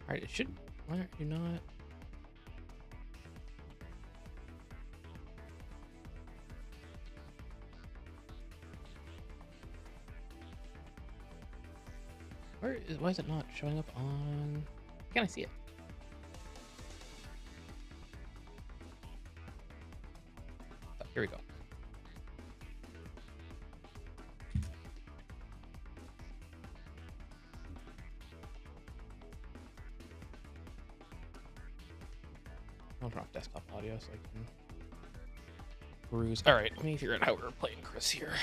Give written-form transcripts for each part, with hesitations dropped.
Alright, it should... Why are you not... Why is it not showing up on... Can I see it? Oh, here we go. I'll turn off desktop audio so I can peruse. All right, let me figure out how we're playing Chris here.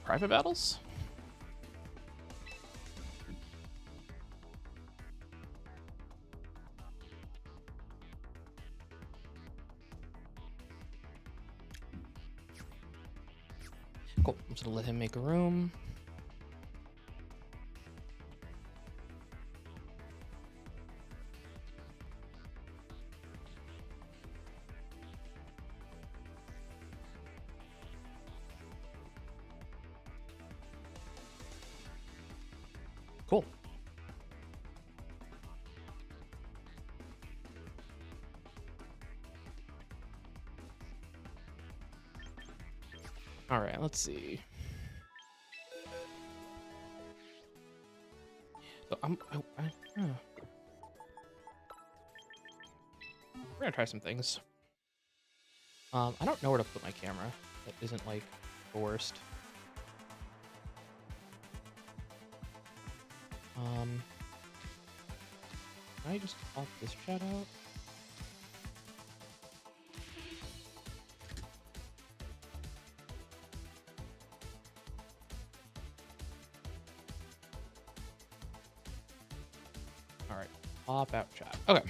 Private battles? Cool, I'm just gonna let him make a room. Cool. All right, let's see. So we're gonna try some things. I don't know where to put my camera. That isn't like the worst. Can I just pop this chat out? All right, pop out chat. Okay.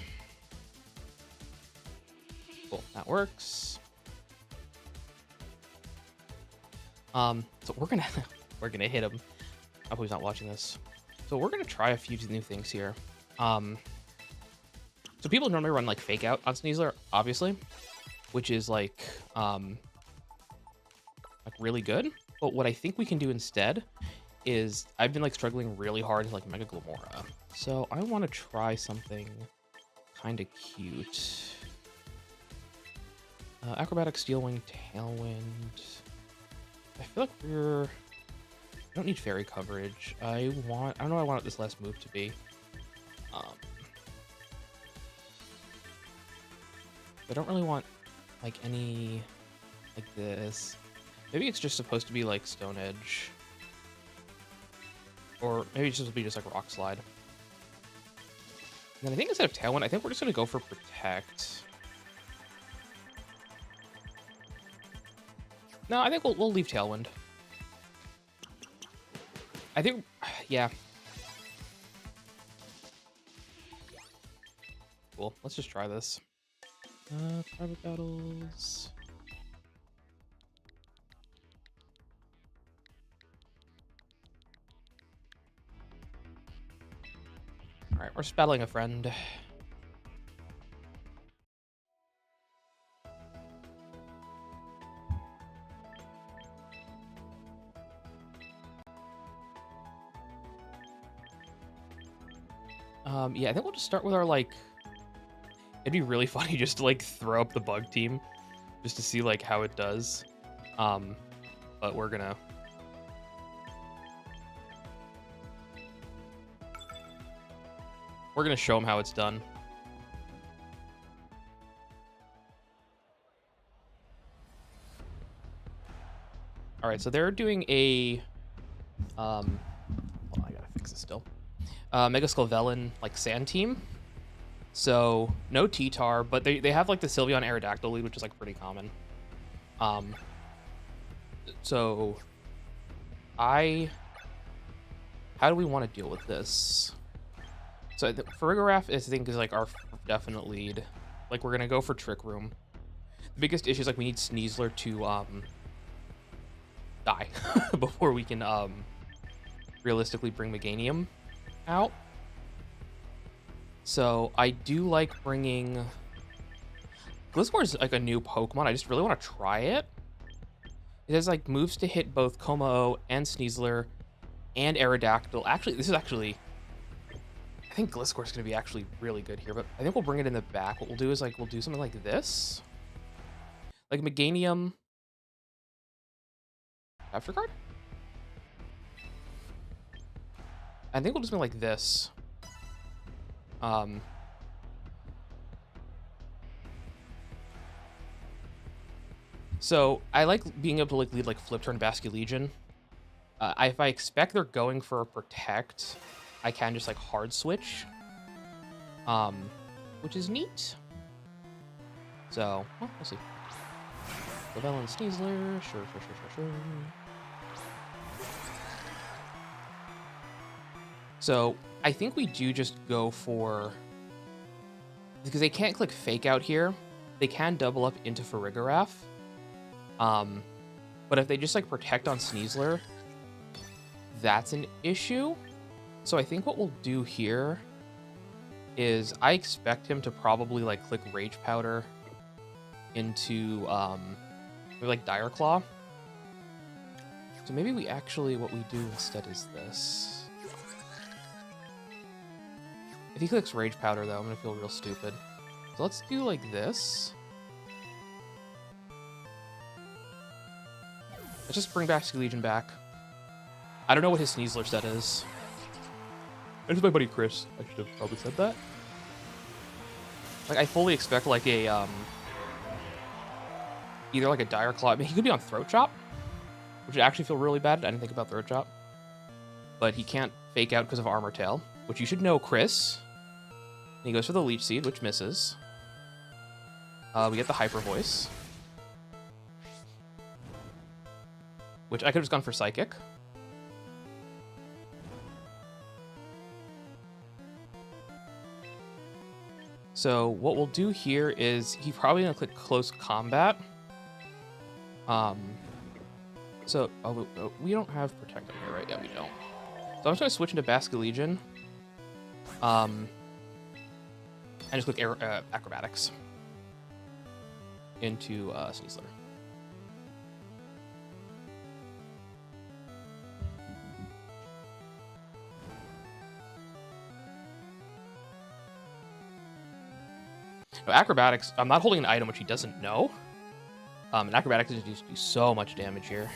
Cool, that works. So we're gonna hit him. I hope he's not watching this. So we're gonna try a few new things here. So people normally run like fake out on Sneasler, obviously, which is like really good. But what I think we can do instead is I've been like struggling really hard to like Mega Glamora. So I want to try something kind of cute. Acrobatic, Steel Wing, Tailwind. I feel like we don't need fairy coverage. I don't know what I want this last move to be. I don't really want like any like this. Maybe it's just supposed to be like Stone Edge. Or maybe it's supposed to be just like Rock Slide. And then I think instead of Tailwind, I think we're just gonna go for Protect. No, I think we'll leave Tailwind. I think, yeah. Cool, let's just try this. Private battles. All right, we're just battling a friend. Yeah, I think we'll just start with our like. It'd be really funny just to like throw up the bug team, just to see like how it does. But we're gonna. We're gonna show them how it's done. All right, so they're doing a. Hold on, I gotta fix this still. Mega Skelvelin like sand team. So no T-Tar, but they have like the Sylveon Aerodactyl lead, which is like pretty common. So how do we want to deal with this? So Farigiraf I think is like our definite lead. Like we're gonna go for Trick Room. The biggest issue is like we need Sneasler to die before we can realistically bring Meganium out. So I do like bringing... Gliscor is like a new Pokemon. I just really want to try it. It has like moves to hit both Kommo-o and Sneasler, and Aerodactyl. Actually, this is actually... I think Gliscor's going to be actually really good here, but I think we'll bring it in the back. What we'll do is, like, we'll do something like this. Like, Meganium... Aftercard? I think we'll do something like this. So I like being able to like lead like flip turn Basculegion. If I expect they're going for a protect, I can just like hard switch, which is neat. So well, we'll see. Lavelle and Sneasler, sure. So I think we do just go for, because they can't click Fake Out here. They can double up into Farigiraf. But if they just like protect on Sneasler, that's an issue. So I think what we'll do here is I expect him to probably like click Rage Powder into maybe like Dire Claw. So maybe we actually, what we do instead is this. If he clicks Rage Powder though, I'm gonna feel real stupid. So let's do like this. Let's just bring Basculegion back. I don't know what his Sneasler set is. And it's my buddy Chris. I should have probably said that. Like, I fully expect like a, either like a Dire Claw. I mean, he could be on Throat Chop, which would actually feel really bad. I didn't think about Throat Chop. But he can't Fake Out because of Armor Tail, which you should know, Chris. And he goes for the Leech Seed, which misses. We get the Hyper Voice, which I could have just gone for Psychic. So what we'll do here is he's probably gonna click Close Combat. So we don't have Protect in here, right? Yeah, we don't. So I'm just gonna switch into Basculegion. And just click Acrobatics into Sneasler. Now, Acrobatics, I'm not holding an item which he doesn't know. And Acrobatics is just do so much damage here.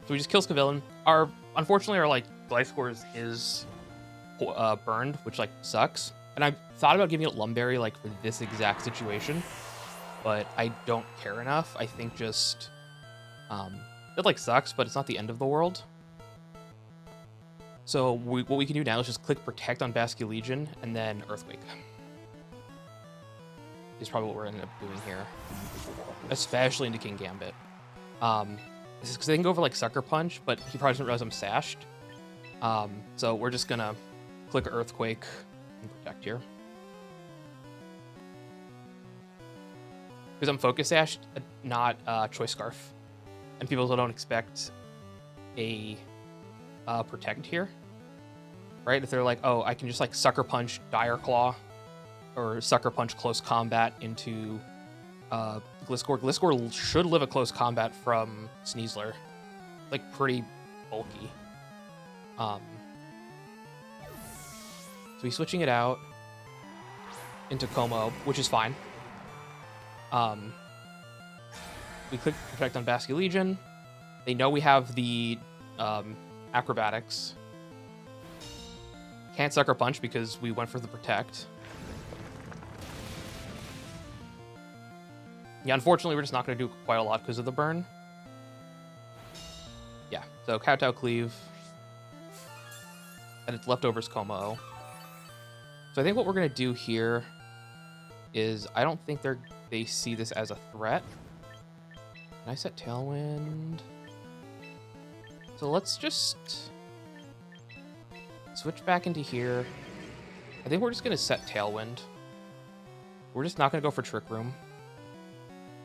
So we just kill Scavillain. Unfortunately, our like life scores is burned, which like sucks. And I thought about giving it Lumberry like for this exact situation, but I don't care enough. I think just it like sucks, but it's not the end of the world. So what we can do now is just click Protect on Basculegion and then Earthquake. Is probably what we're ending up doing here, especially into King Gambit. This is because they can go for like Sucker Punch, but he probably doesn't realize I'm sashed. So we're just gonna click Earthquake and Protect here. Because I'm Focus Sashed, not Choice Scarf. And people don't expect a Protect here. Right? If they're like, oh, I can just like Sucker Punch Dire Claw or Sucker Punch Close Combat into Gliscor. Gliscor should live a close combat from Sneasler. Like, pretty bulky. So he's switching it out into Como, which is fine. We click Protect on Basculegion. They know we have the Acrobatics. Can't Sucker Punch because we went for the Protect. Yeah, unfortunately, we're just not going to do quite a lot because of the burn. Yeah, so Kowtow Cleave. And its leftovers Como. So I think what we're going to do here is I don't think they see this as a threat. Can I set Tailwind? So let's just switch back into here. I think we're just going to set Tailwind. We're just not going to go for Trick Room.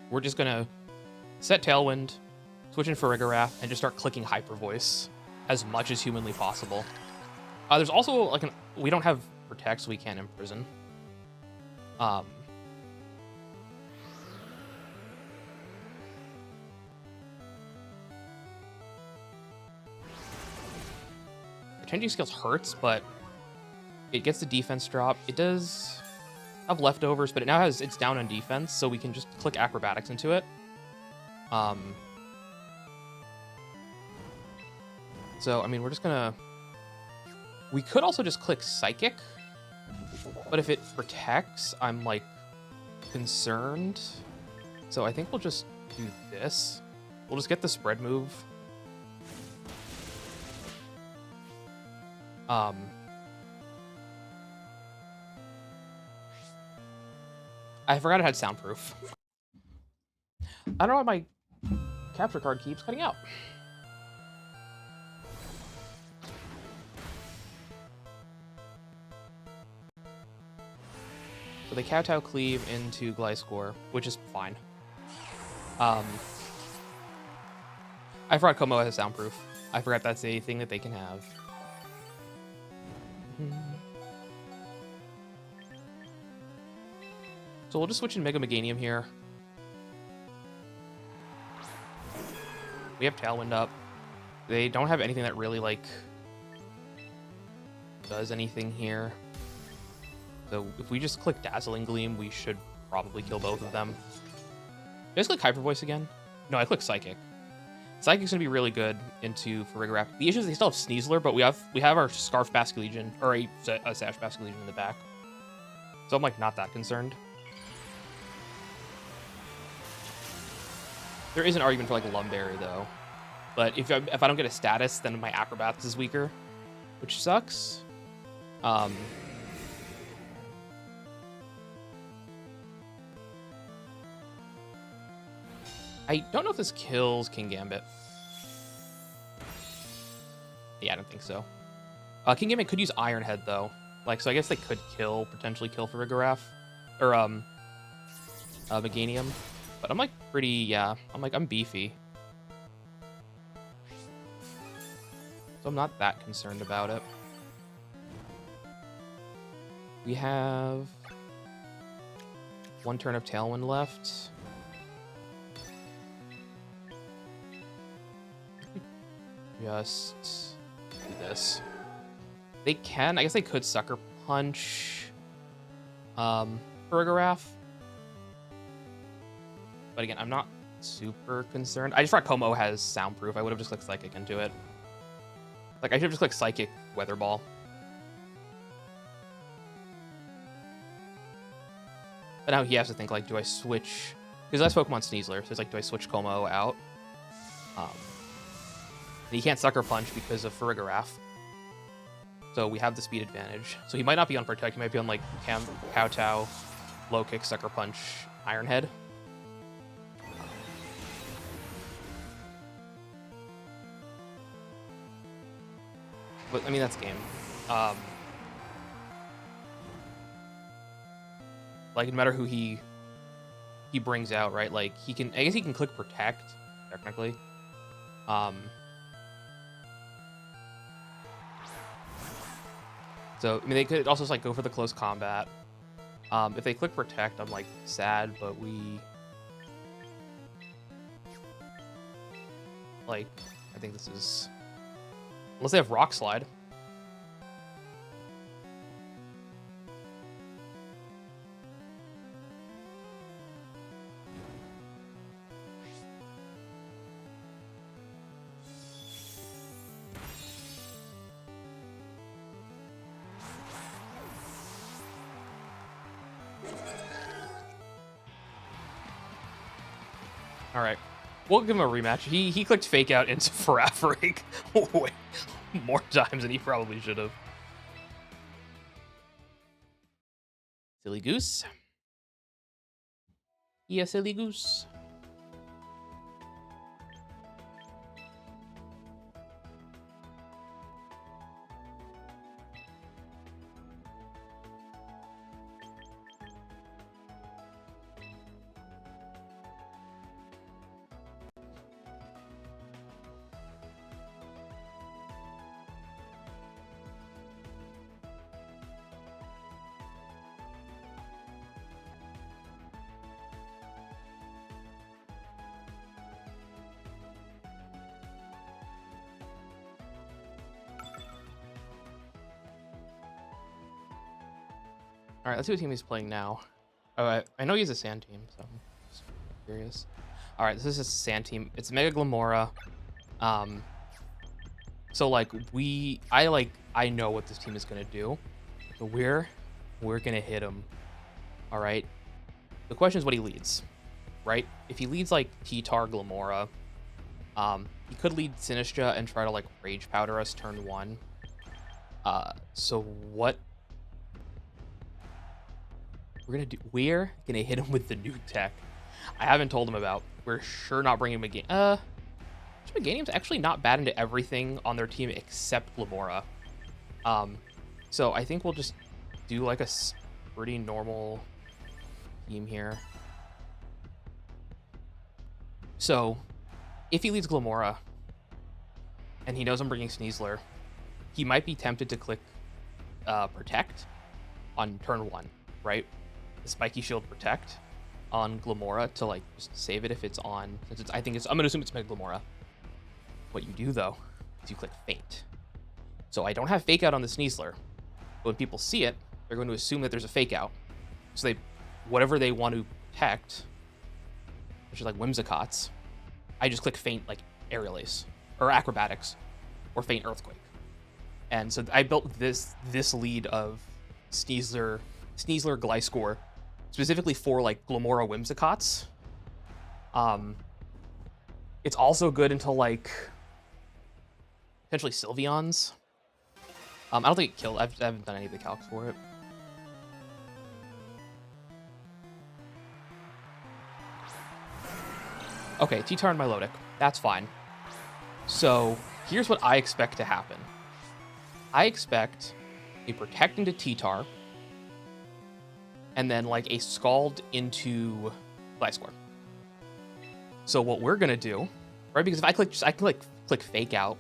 We're just going to set Tailwind, switch in for Rigorath, and just start clicking Hyper Voice as much as humanly possible. There's also like we don't have Protect, so we can't Imprison. Changing skills hurts, but it gets the defense drop. It does have leftovers, but it now has it's down on defense, so we can just click Acrobatics into it. So I mean, we're just gonna. We could also just click Psychic, but if it protects, I'm like concerned. So I think we'll just do this. We'll just get the spread move. I forgot it had soundproof. I don't know why my capture card keeps cutting out. So they kowtow cleave into Gliscor, which is fine. I forgot Como has soundproof. I forgot that's a thing that they can have. So we'll just switch in Mega Meganium here. We have Tailwind up. They don't have anything that really, like, does anything here. So if we just click Dazzling Gleam, we should probably kill both of them. Did I just click Hyper Voice again? No, I clicked Psychic. Psychic's gonna be really good into for Rigorath. The issue is they still have Sneasler, but we have our Scarf Basculegion, or a Sash Basculegion in the back. So I'm like not that concerned. There is an argument for like Lumberry though. But if I don't get a status, then my Acrobatics is weaker, which sucks. I don't know if this kills King Gambit. Yeah, I don't think so. King Gambit could use Iron Head though. Like, so I guess they could potentially kill for Rigorath. Or, Meganium. But I'm like pretty, yeah. I'm beefy. So I'm not that concerned about it. We have one turn of Tailwind left. Just do this. They can, I guess they could Sucker Punch for Rigorath. But again, I'm not super concerned. I just thought Como has Soundproof. I would have just clicked Psychic into it. Like, I should have just clicked Psychic Weather Ball. But now he has to think, like, do I switch? Because that's Pokemon Sneasler, so it's like, do I switch Como out? He can't Sucker Punch because of Rigorath. So we have the speed advantage. So he might not be on Protect. He might be on, like, Kowtow, Low Kick, Sucker Punch, Iron Head. But, I mean, that's game. Like, no matter who he brings out, right? Like, he can... I guess he can click Protect, technically. So, I mean, they could also just, like, go for the close combat. If they click Protect, I'm, like, sad, but we... Like, I think this is... Unless they have Rock Slide. All right, we'll give him a rematch. He clicked Fake Out into Farafrig way more times than he probably should have. Silly goose. Yeah, silly goose. All right, let's see what team he's playing now. Oh, I know he's a sand team, so I'm just curious. All right, this is a sand team. It's Mega Glamora. So like I know what this team is gonna do. So we're gonna hit him. All right. The question is what he leads, right? If he leads like T-Tar Glamora, he could lead Sinistra and try to like Rage Powder us turn 1. So what we're gonna hit him with the new tech. I haven't told him about. We're sure not bringing Meganium. Meganium's actually not bad into everything on their team except Glamora. So I think we'll just do like a pretty normal team here. So if he leads Glamora and he knows I'm bringing Sneasler, he might be tempted to click Protect on turn 1, right? The Spiky Shield Protect on Glamora to like just save it if it's on. Since it's, I'm gonna assume it's Mega Glamora. What you do though is you click Feint. So I don't have Fake Out on the Sneasler, but when people see it, they're going to assume that there's a Fake Out. So whatever they want to protect, which is like Whimsicots, I just click Feint like Aerial Ace or Acrobatics or Feint Earthquake. And so I built this lead of Sneasler Gliscor specifically for like Glamora Whimsicots. It's also good until like potentially Sylveons. I don't think it killed. I haven't done any of the calcs for it. Okay, T-Tar and Milotic. That's fine. So here's what I expect to happen. I expect a Protect into T-Tar, and then like a Scald into Gliscor. So what we're gonna do, right? Because if I can click Fake Out,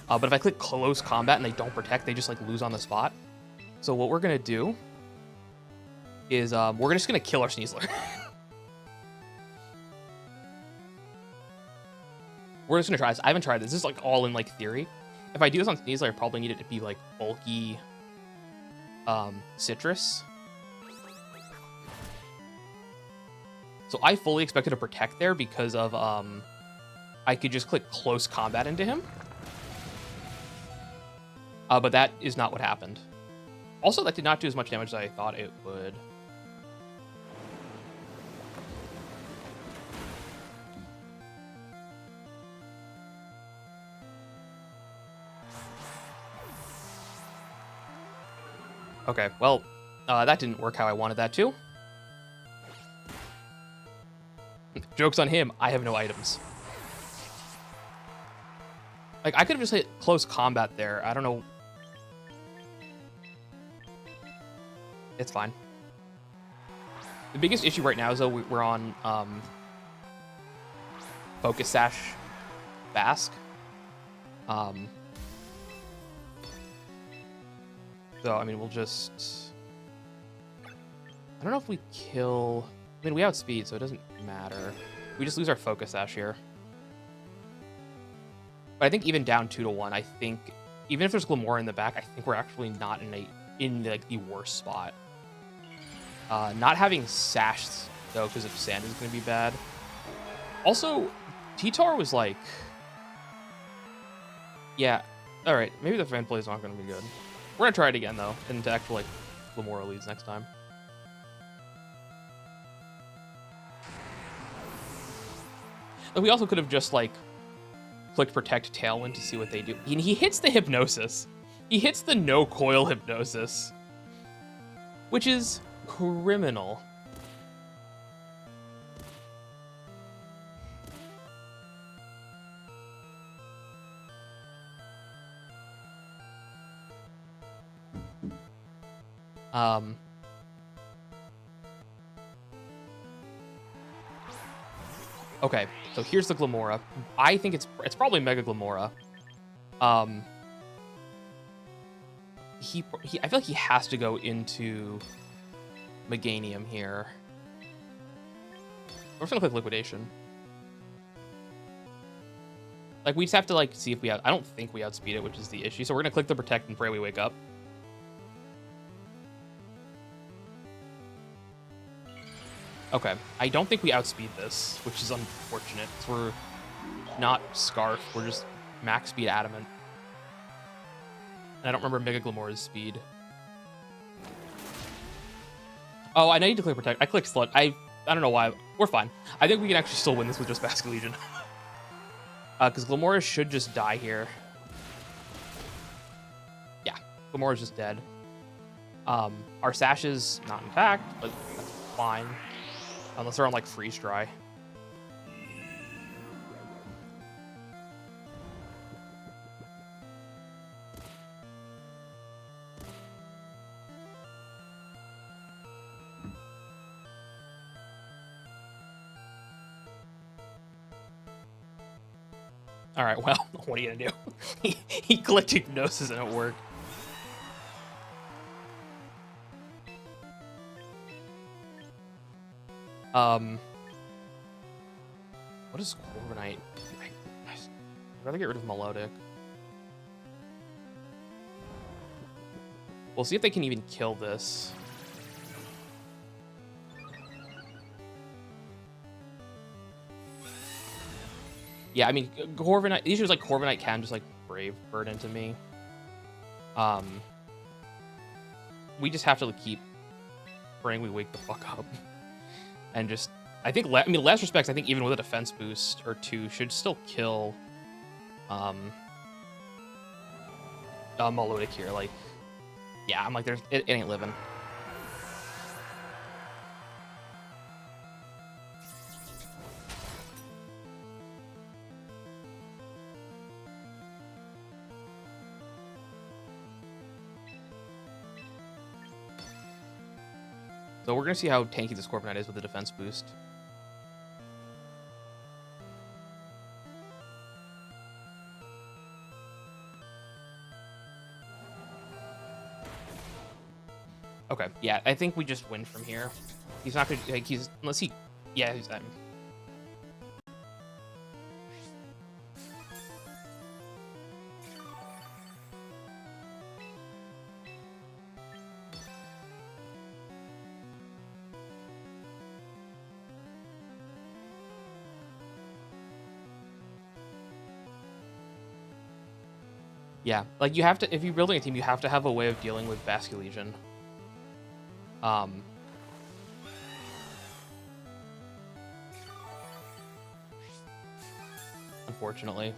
but if I click Close Combat and they don't protect, they just like lose on the spot. So what we're gonna do is we're just gonna kill our Sneasler. We're just gonna try this. I haven't tried this. This is like all in like theory. If I do this on Sneasler, I probably need it to be like bulky Citrus. So I fully expected to protect there because of I could just click Close Combat into him. But that is not what happened. Also, that did not do as much damage as I thought it would. Okay, well, that didn't work how I wanted that to. Joke's on him, I have no items. Like, I could have just hit Close Combat there. I don't know. It's fine. The biggest issue right now is, though, we're on Focus Sash Basque. So, I mean, we'll just... I don't know if we kill... I mean, we outspeed, so it doesn't matter. We just lose our Focus Sash here. But I think even down 2-1, I think... Even if there's Glamora in the back, I think we're actually not in like, the worst spot. Not having Sash, though, because of Sand is going to be bad. Also, T-Tar was like... Yeah, alright, maybe the fan play is not going to be good. We're going to try it again, though, and to actually, like, Glamora leads next time. But we also could have just, like, clicked Protect Tailwind to see what they do. And he hits the Hypnosis. He hits the no-coil Hypnosis. Which is criminal. Okay, so here's the Glamora. I think it's probably Mega Glamora. I feel like he has to go into Meganium here. We're just gonna click Liquidation. Like, we just have to, like, see if we I don't think we outspeed it, which is the issue. So we're gonna click the Protect and pray we wake up. Okay, I don't think we outspeed this, which is unfortunate, because we're not Scarf, we're just max speed Adamant. And I don't remember Mega Glamour's speed. Oh, I need to click Protect. I clicked Sludge. I don't know why. We're fine. I think we can actually still win this with just Basket Legion. Because Glamour should just die here. Yeah, Glamour is just dead. Our Sash is not intact, but that's fine. Unless they're on, like, Freeze Dry. All right, well, what are you gonna do? he clicked Hypnosis and it worked. What is Corviknight? I'd rather get rid of Melodic. We'll see if they can even kill this. Yeah, I mean, Corviknight. The issue is like Corviknight can just like Brave Bird into me. We just have to keep praying we wake the fuck up, and just. I think. I mean, last respects. I think even with a defense boost or two, should still kill. Melodic here. Like, yeah, I'm like, it ain't living. So we're gonna see how tanky this Corviknight is with the defense boost. Okay, yeah, I think we just win from here. He's not gonna, like, unless he, yeah, he's, yeah, like, you have to, if you're building a team, you have to have a way of dealing with Basket Legion. Unfortunately.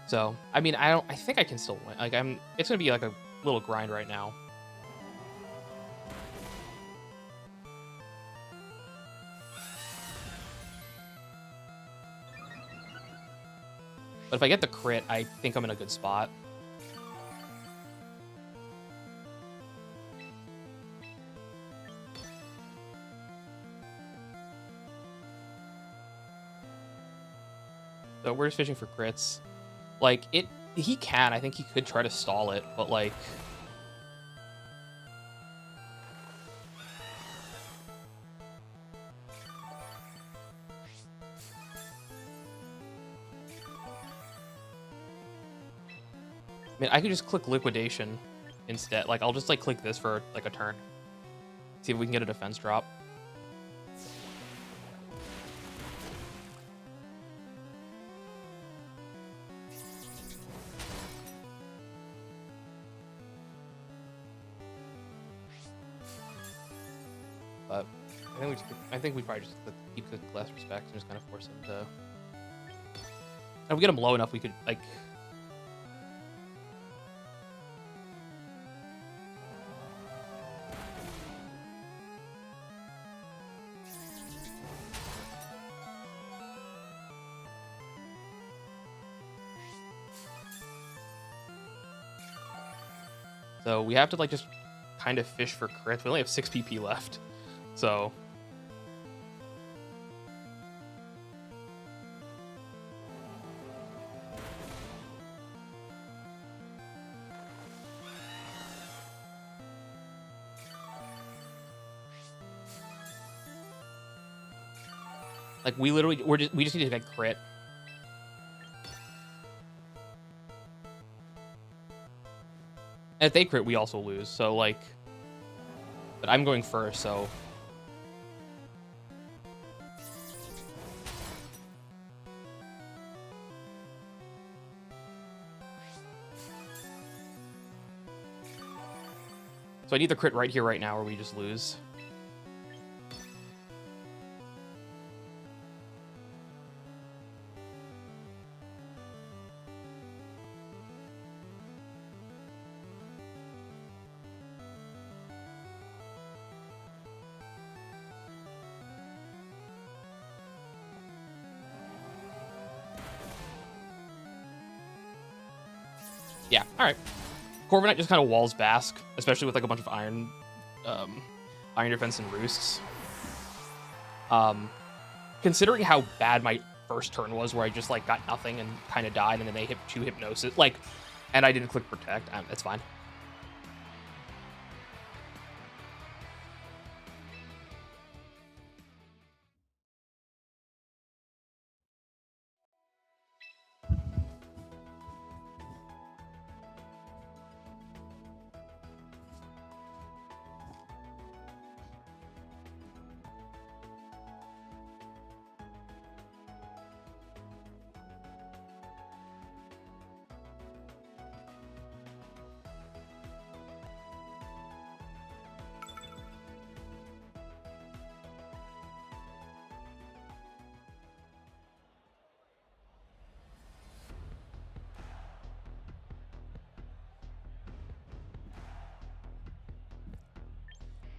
So, I mean, I think I can still win. Like, it's gonna be like a little grind right now. But if I get the crit, I think I'm in a good spot. So we're just fishing for crits. Like, he can. I think he could try to stall it, but, like... I mean, I could just click Liquidation instead. Like, I'll just, like, click this for, like, a turn. See if we can get a defense drop. But I think we probably just keep the less respect and just kind of force him to... If we get him low enough, we could, like... So we have to, like, just kind of fish for crits. We only have 6 PP left, so... Like, we just need to get crit. And if they crit, we also lose. So, like... But I'm going first, so... So I need the crit right here, right now, or we just lose. Yeah, alright. Corviknight just kind of walls Bask, especially with like a bunch of iron defense and roosts. Considering how bad my first turn was, where I just like got nothing and kind of died, and then they hit 2 hypnosis, like, and I didn't click protect, it's fine.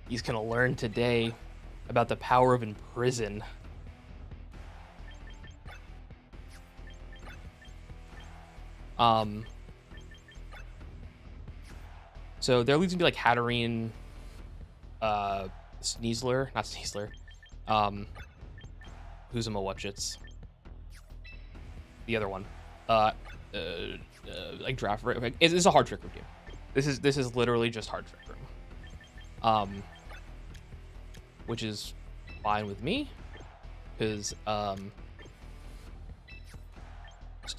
He's gonna learn today about the power of imprison. So there leads to be like Hatterene, Sneasler, not Sneasler, who's a Mawatchits? The other one, like draft. It's a hard trick room game. This is literally just hard trick room. Which is fine with me, because I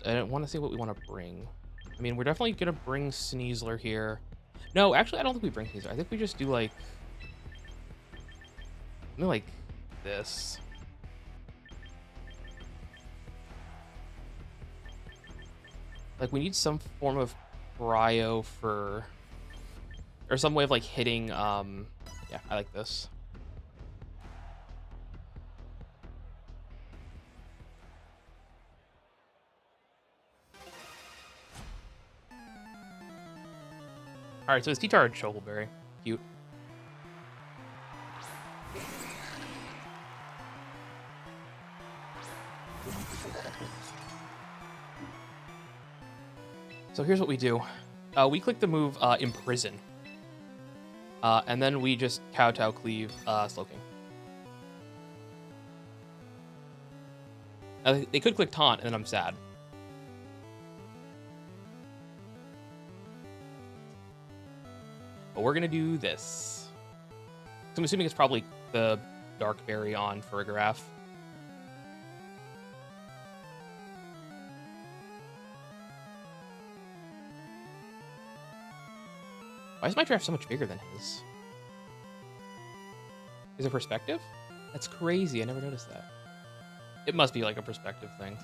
don't want to see what we want to bring. I mean, we're definitely gonna bring Sneasler here. No, actually, I don't think we bring Sneasler. I think we just do like something like this. Like, we need some form of cryo for, or some way of like hitting. Yeah, I like this. All right, so it's T-Tar and Shovelberry. Cute. So here's what we do. We click the move Imprison. And then we just Kowtow Cleave Slowking. They could click Taunt, and then I'm sad. But we're gonna do this. So I'm assuming it's probably the Dark Berry on Farigiraf. Why is my draft so much bigger than his? Is it perspective? That's crazy. I never noticed that. It must be like a perspective thing.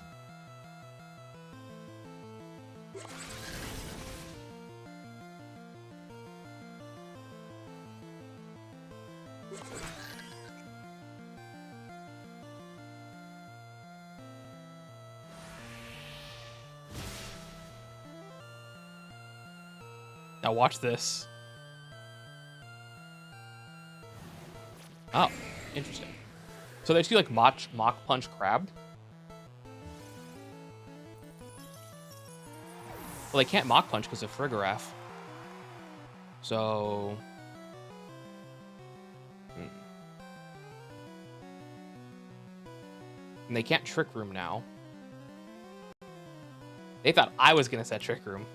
Now watch this. Oh, interesting. So they just do like Mach Punch Crab. Well, they can't Mach Punch because of Farigiraf. So... And they can't Trick Room now. They thought I was going to set Trick Room.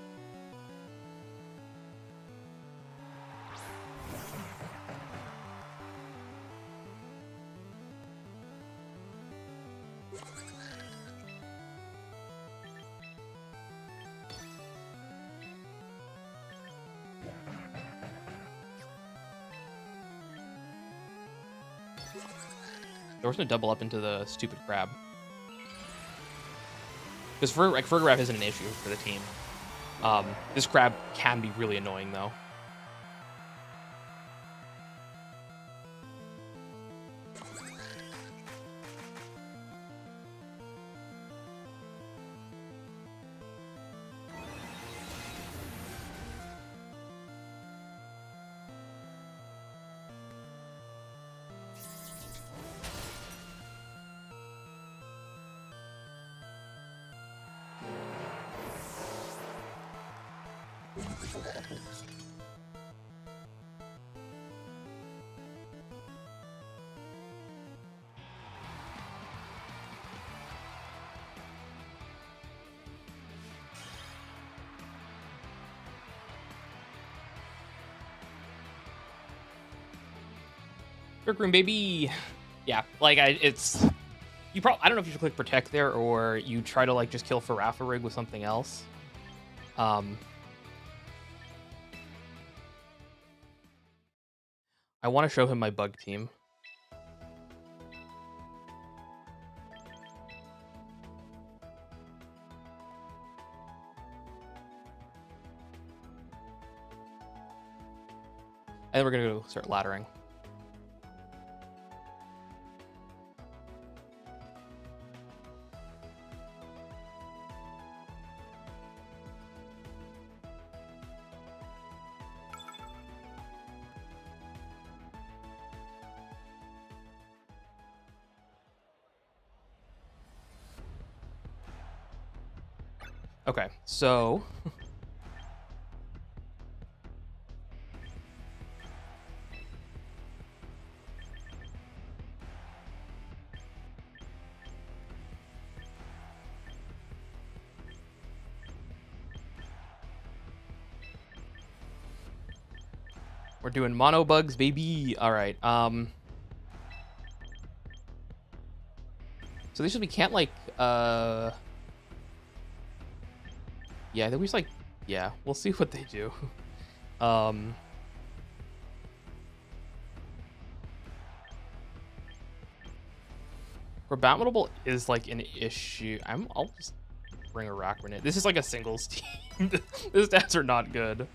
we're just gonna double up into the stupid crab. Because Fergaraf isn't an issue for the team. This crab can be really annoying though. Dark Room, baby. Yeah, like I don't know if you should click protect there or you try to like just kill Farafarig with something else. I want to show him my bug team. And then we're gonna go start laddering. Okay, so we're doing mono bugs, baby. All right. So they we can't like yeah, I think we just like, yeah, we'll see what they do. Rabatable is like an issue. I'll just bring a Rakranid. This is like a singles team. The stats are not good.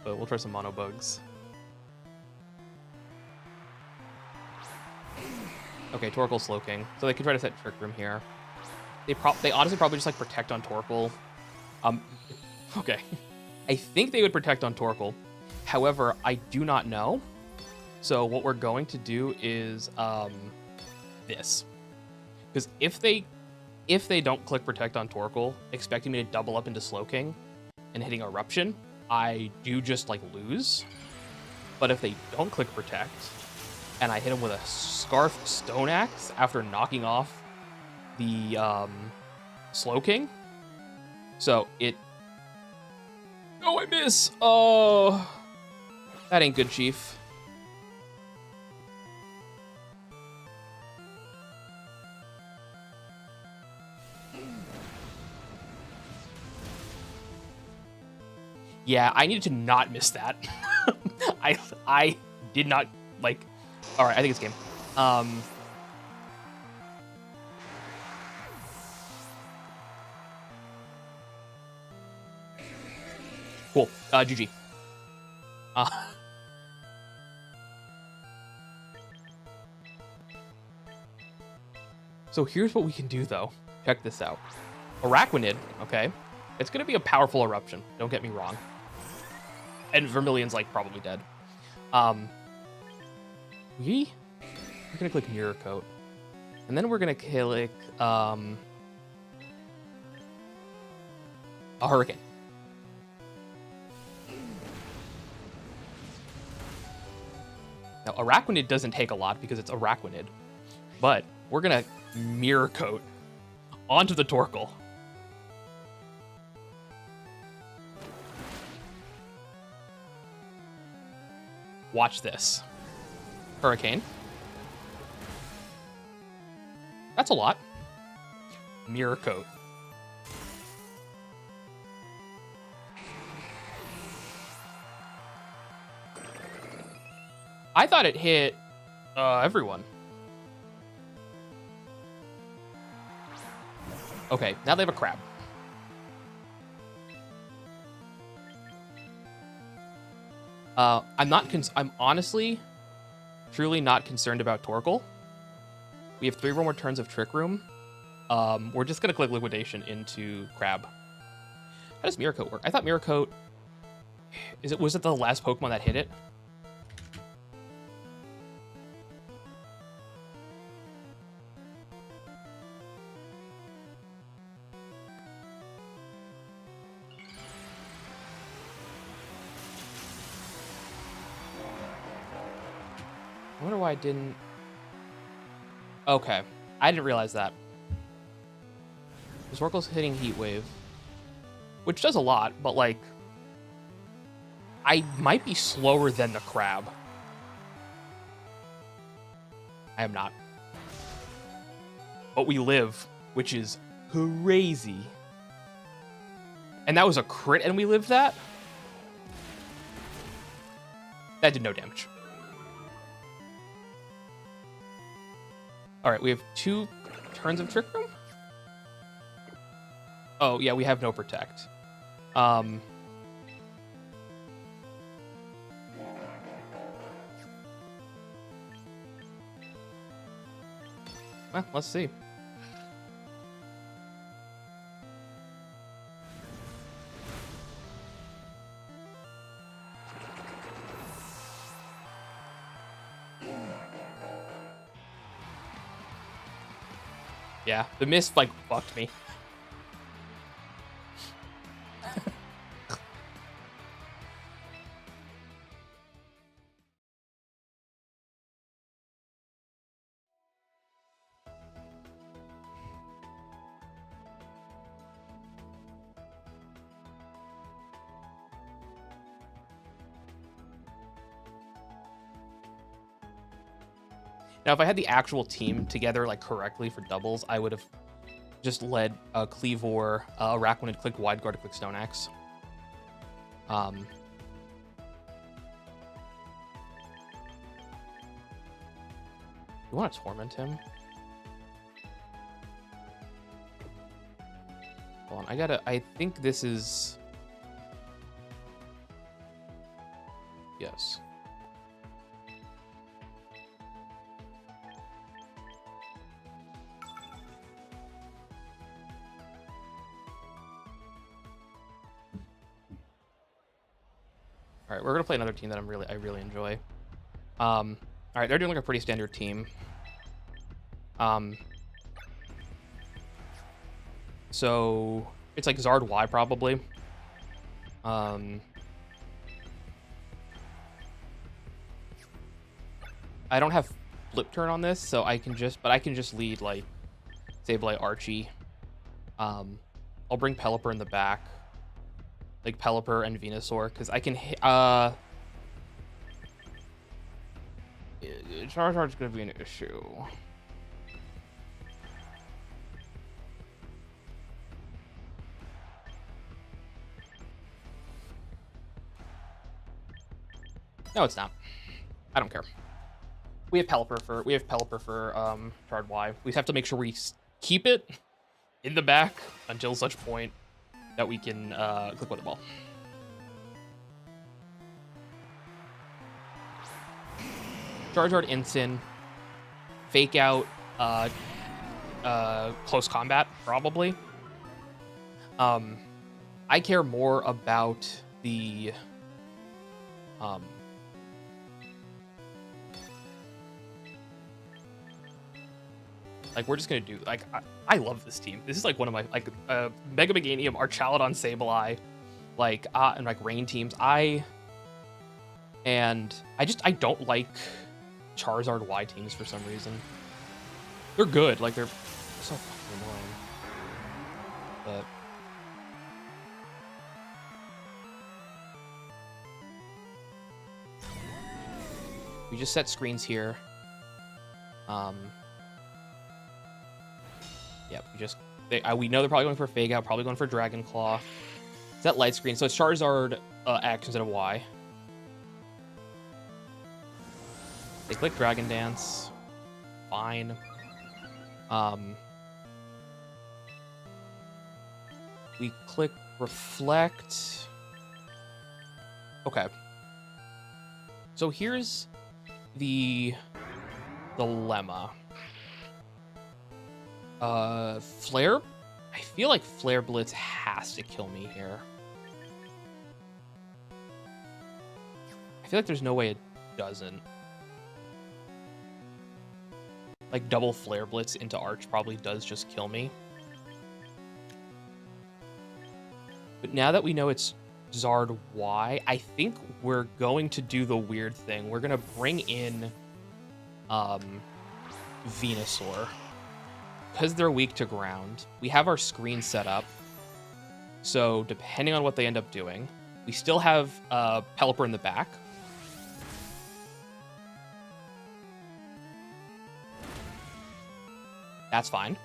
But we'll try some mono bugs. Okay, Torkoal Slowking. So they could try to set Trick Room here. They honestly probably just like protect on Torkoal. Okay. I think they would protect on Torkoal. However, I do not know. So what we're going to do is this. Because if they don't click protect on Torkoal, expecting me to double up into Slowking and hitting Eruption, I do just like lose. But if they don't click protect, and I hit him with a Scarf Stone Axe after knocking off the Slowking. So it... Oh, I miss! Oh, that ain't good, Chief. Yeah, I needed to not miss that. I did not, like... All right, I think it's game. Cool. GG. So here's what we can do, though. Check this out. Araquanid, okay? It's going to be a powerful eruption. Don't get me wrong. And Vermilion's, like, probably dead. We're gonna click Mirror Coat, and then we're gonna click a Hurricane. Now Araquanid doesn't take a lot because it's Araquanid, but we're gonna Mirror Coat onto the Torkoal. Watch this. Hurricane. That's a lot. Mirror Coat. I thought it hit everyone. Okay, now they have a crab. I'm honestly, truly not concerned about Torkoal. We have 3 more turns of Trick Room. We're just gonna click Liquidation into Crab. How does Mirror Coat work? I thought Mirror Coat was it the last Pokemon that hit it? I wonder why I didn't. Okay, I didn't realize that. Torkoal's hitting Heat Wave, which does a lot, but like, I might be slower than the crab. I am not. But we live, which is crazy. And that was a crit, and we lived that? That did no damage. All right, we have 2 turns of Trick Room? Oh, yeah, we have no Protect. Well, let's see. Yeah, the mist, like, fucked me. Now, if I had the actual team together, like, correctly for doubles, I would have just led Cleavor, Araquanid to click Wide Guard to click Stone Axe. You want to Torment him? Hold on, I think this is... Yes. All right, we're gonna play another team that I really enjoy. All right, they're doing like a pretty standard team. So it's like Zard Y probably. I don't have flip turn on this, so I can just lead like Sableye, Archie. I'll bring Pelipper in the back. Like Pelipper and Venusaur, because I can hit, Charizard's gonna be an issue. No, it's not. I don't care. We have Pelipper for Chard Y. We have to make sure we keep it in the back until such point that we can click with the ball. Charizard Incin, Fake Out, Close Combat, probably. I care more about the like, we're just gonna do, like, I love this team. This is like one of my, like, Mega Meganium, Archaludon, Sableye, like, and like Rain teams. I don't like Charizard Y teams for some reason. They're good, like, they're so fucking annoying. But we just set screens here. Yeah, we know they're probably going for Fake Out, probably going for Dragon Claw. Set light screen, so it's Charizard X instead of Y. They click Dragon Dance. Fine. We click Reflect. Okay. So here's the dilemma. Flare? I feel like Flare Blitz has to kill me here. I feel like there's no way it doesn't. Like, double Flare Blitz into Arch probably does just kill me. But now that we know it's Zard Y, I think we're going to do the weird thing. We're going to bring in Venusaur. Because they're weak to ground, we have our screen set up. So depending on what they end up doing, we still have Pelipper in the back. That's fine.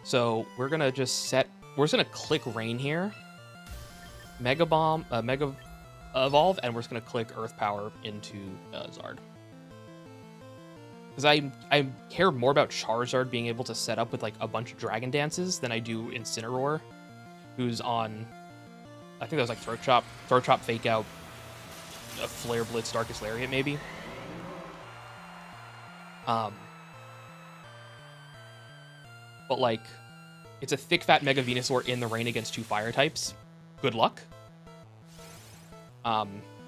So we're gonna just we're just gonna click Rain here, Mega Bomb, Mega Evolve, and we're just gonna click Earth Power into Zard. Because I care more about Charizard being able to set up with like a bunch of Dragon Dances than I do Incineroar, who's on, I think that was like Throat Chop, Fake Out, a Flare Blitz, Darkest Lariat maybe. But like, it's a thick fat Mega Venusaur in the rain against 2 fire types. Good luck.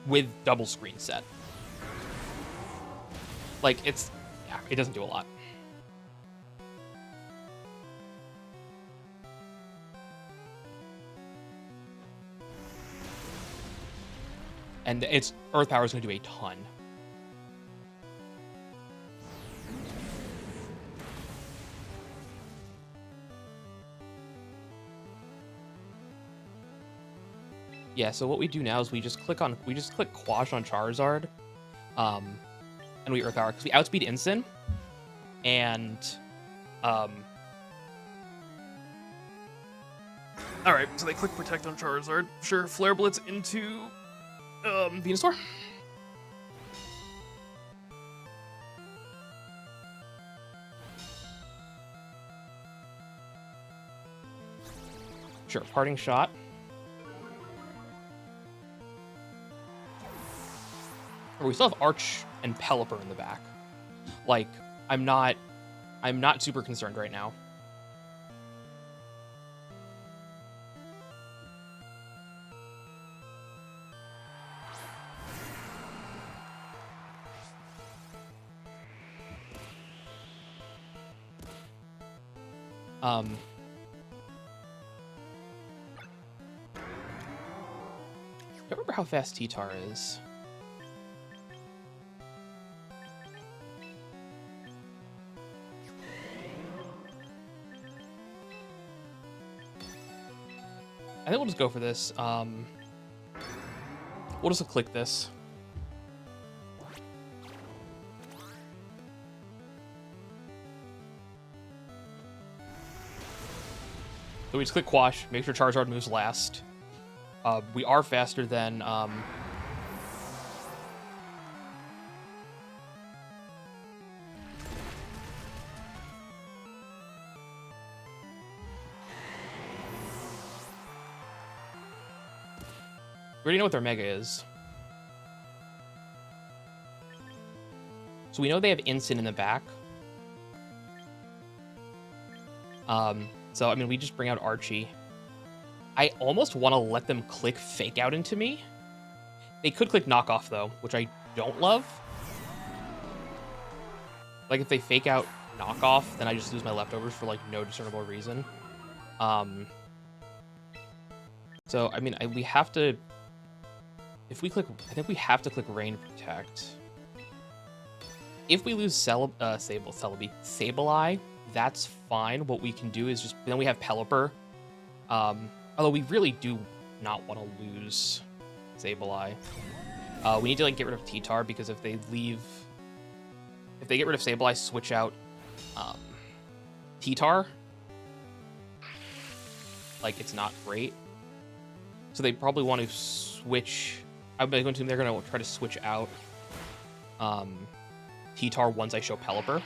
With double screen set. Like, it's, yeah, it doesn't do a lot. And its Earth Power is going to do a ton. Yeah, so what we do now is we just click Quash on Charizard, and we Earth Power because we outspeed Incin, and all right, so they click Protect on Charizard. Sure, Flare Blitz into Venusaur. Sure, Parting Shot. We still have Arch and Pelipper in the back. Like, I'm not super concerned right now. I don't remember how fast T-Tar is. I think we'll just go for this. We'll just click this. So we just click Quash, make sure Charizard moves last. We are faster than... We already know what their Mega is. So we know they have Incin in the back. So, I mean, we just bring out Archie. I almost want to let them click Fake Out into me. They could click Knockoff, though, which I don't love. Like, if they Fake Out Knockoff, then I just lose my leftovers for, like, no discernible reason. So, I mean, we have to... If we click... I think we have to click Rain Protect. If we lose Sableye, that's fine. What we can do is just... Then we have Pelipper. Although we really do not want to lose Sableye. We need to, like, get rid of T-Tar, because if they leave... If they get rid of Sableye, switch out T-Tar, like, it's not great. So they probably want to switch... I'm going to assume they're going to try to switch out T-Tar once I show Pelipper.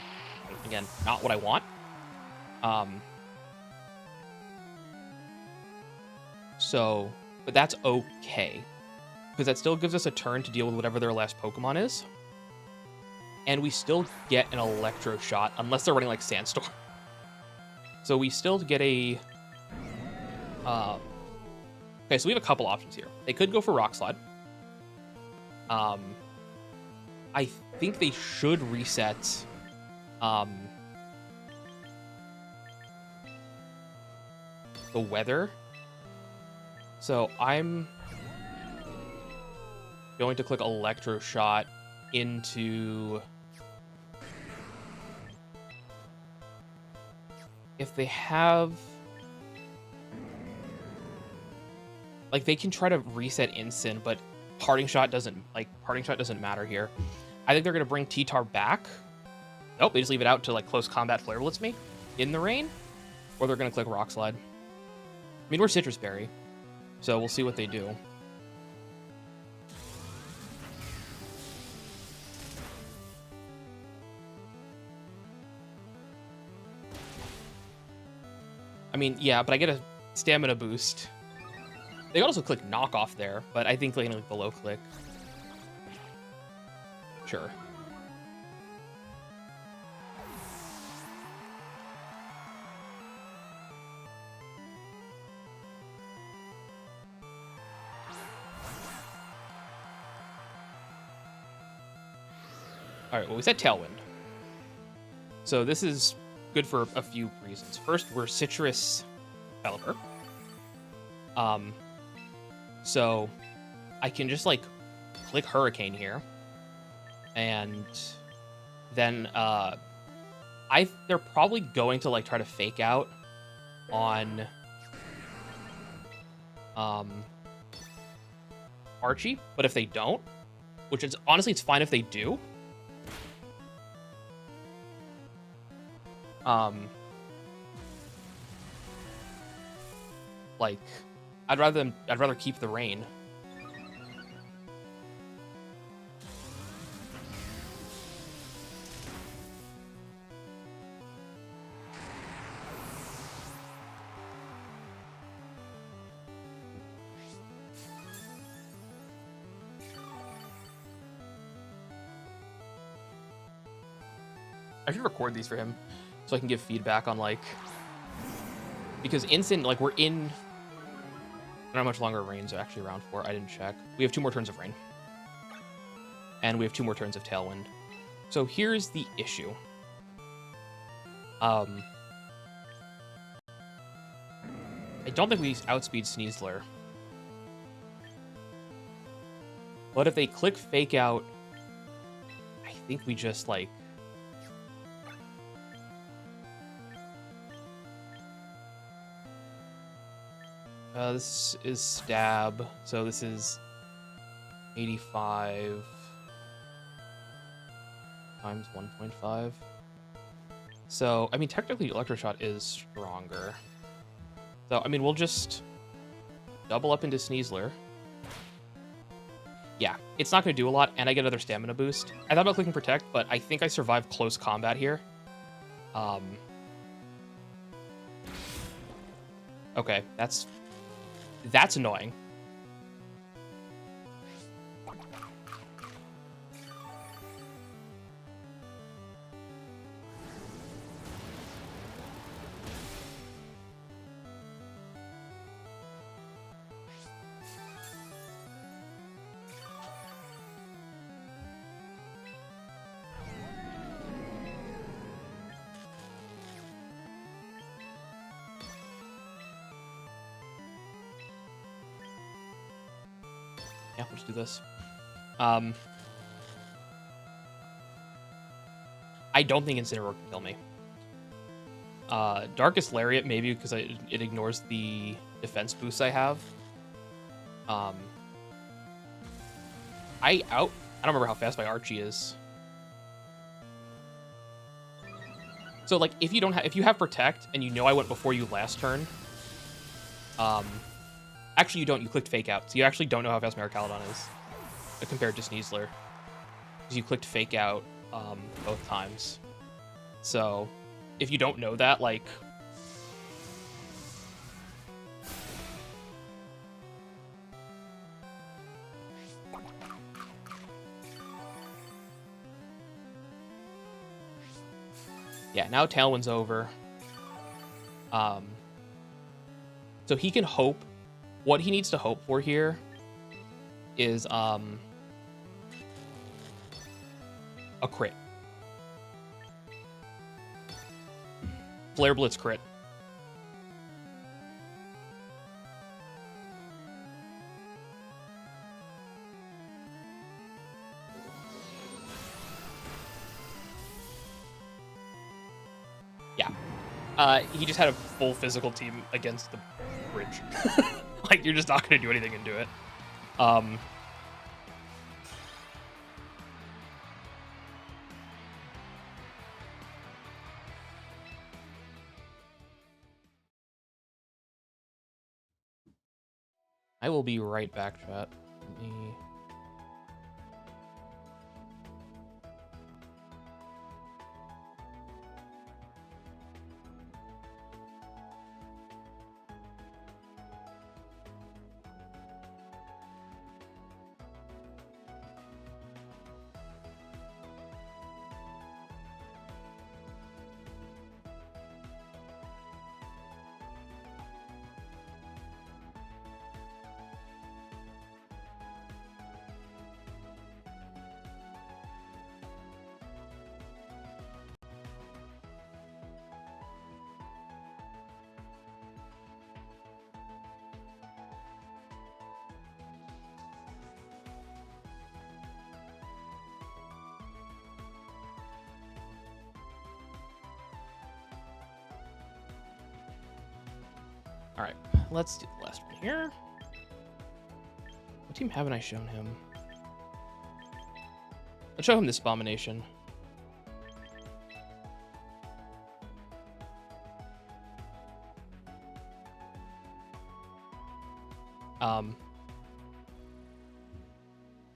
Again, not what I want. So, but that's okay. Because that still gives us a turn to deal with whatever their last Pokemon is. And we still get an Electro Shot, unless they're running like Sandstorm. So we still get a... okay, so we have a couple options here. They could go for Rock Slide. I think they should reset... the weather. So I'm going to click Electro Shot into... if they have... like, they can try to reset instant, but Parting Shot doesn't matter here. I think they're going to bring T-Tar back. Nope, they just leave it out to, like, Close Combat Flare Blitz me in the rain. Or they're going to click Rock Slide. I mean, we're Citrus Berry, so we'll see what they do. I mean, yeah, but I get a stamina boost. They could also click Knock Off there, but I think they're gonna click below click. Sure. All right, well, we said Tailwind. So this is good for a few reasons. First, we're Citrus Pelipper. So I can just, like, click Hurricane here. And then they're probably going to, like, try to Fake Out on Archie. But if they don't, which is, honestly, it's fine if they do. Like, I'd rather keep the rain. I should record these for him so I can give feedback on, like, because instant, like, we're in... I don't know how much longer rain's actually around for. I didn't check. We have 2 more turns of rain. And we have 2 more turns of Tailwind. So here's the issue. I don't think we outspeed Sneasler. But if they click Fake Out, I think we just, like... this is Stab, so this is 85 times 1.5. So, I mean, technically Electroshot is stronger. So, I mean, we'll just double up into Sneasler. Yeah, it's not going to do a lot, and I get another stamina boost. I thought about clicking Protect, but I think I survived close combat here. Okay, that's annoying. Yeah, we'll just do this. I don't think Incineroar can kill me. Darkest Lariat, maybe, because it ignores the defense boosts I have. I don't remember how fast my Archie is. So, like, if you have Protect and you know I went before you last turn, actually, you don't. You clicked Fake Out, so you actually don't know how fast Maricalodon is compared to Sneasler. because you clicked fake out both times. So if you don't know that, like, yeah, now Tailwind's over. So he can hope. What he needs to hope for here is a crit. Flare Blitz crit. Yeah. He just had a full physical team against the bridge. Like, you're just not going to do anything into it. I will be right back, chat. Let me... All right, let's do the last one here. What team haven't I shown him? Let's show him this Abomination.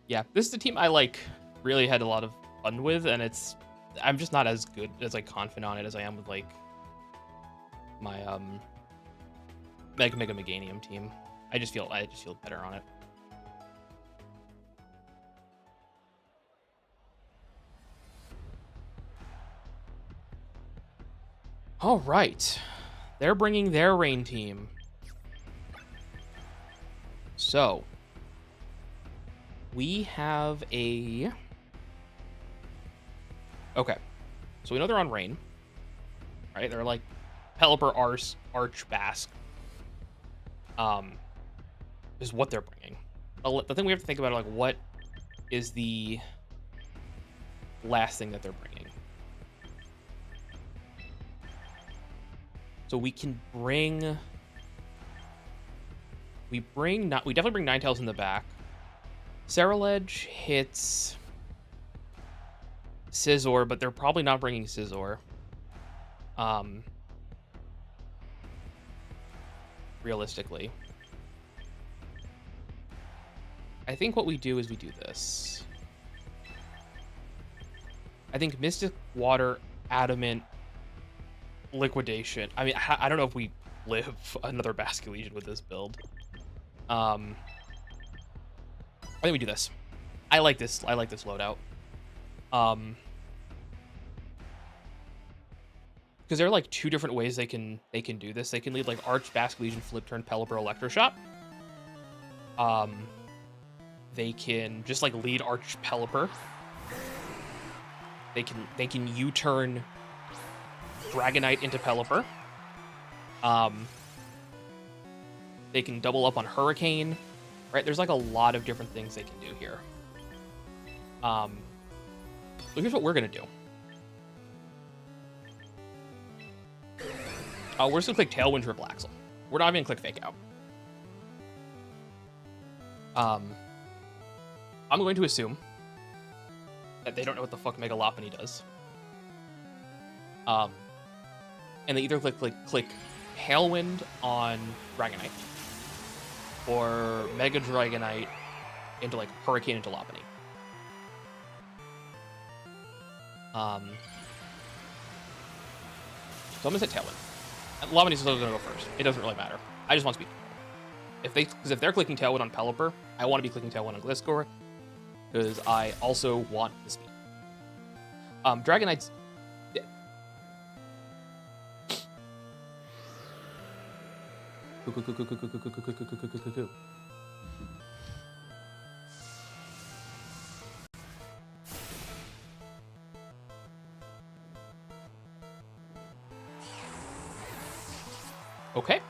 Yeah, this is the team I like really had a lot of fun with, and I'm just not as good as like confident on it as I am with like my Mega Meganium team. I just feel better on it. All right, they're bringing their rain team. So we have a... Okay, so we know they're on rain, right? They're like Pelipper, Arch, Basque. Is what they're bringing. The thing we have to think about, like, what is the last thing that they're bringing? So we can bring... We definitely bring Ninetales in the back. Ceruledge hits Scizor, but they're probably not bringing Scizor. Realistically. I think what we do is we do this. I think Mystic Water, Adamant, Liquidation. I mean, I don't know if we live another Basque Legion with this build. I think we do this. I like this loadout. Because there are like two different ways they can do this. They can lead like Arch, Basque Legion, Flip Turn, Pelipper, Electroshock. They can just like lead Arch, Pelipper. They can U-turn Dragonite into Pelipper. They can double up on Hurricane. Right? There's like a lot of different things they can do here. So here's what we're gonna do. We're just gonna click Tailwind for Blaxel. We're not even gonna click Fake Out. I'm going to assume that they don't know what the fuck Mega Lopunny does. And they either click Tailwind on Dragonite or Mega Dragonite into like Hurricane into Lopunny. So I'm gonna set Tailwind. And Lopunny is still gonna go first. It doesn't really matter. I just want speed. Because if they're clicking Tailwind on Pelipper, I want to be clicking Tailwind on Gliscor, because I also want the speed. Dragonite's dead. Okay.